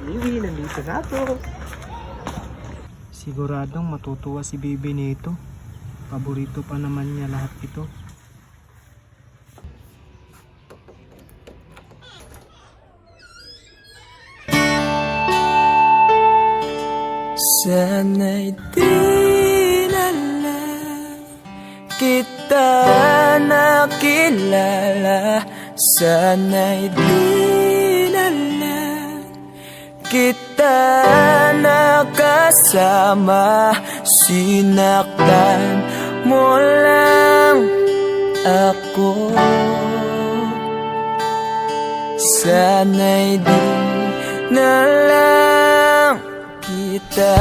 Bibi, nandito na ako. Siguradong matutuwa si Bibi nito. Paborito pa naman niya lahat ito. Sana'y di na lang kita nakilala. Sana'y di na lang kita nakasama. Sinaktan mo lang ako. Sana'y di na lang kita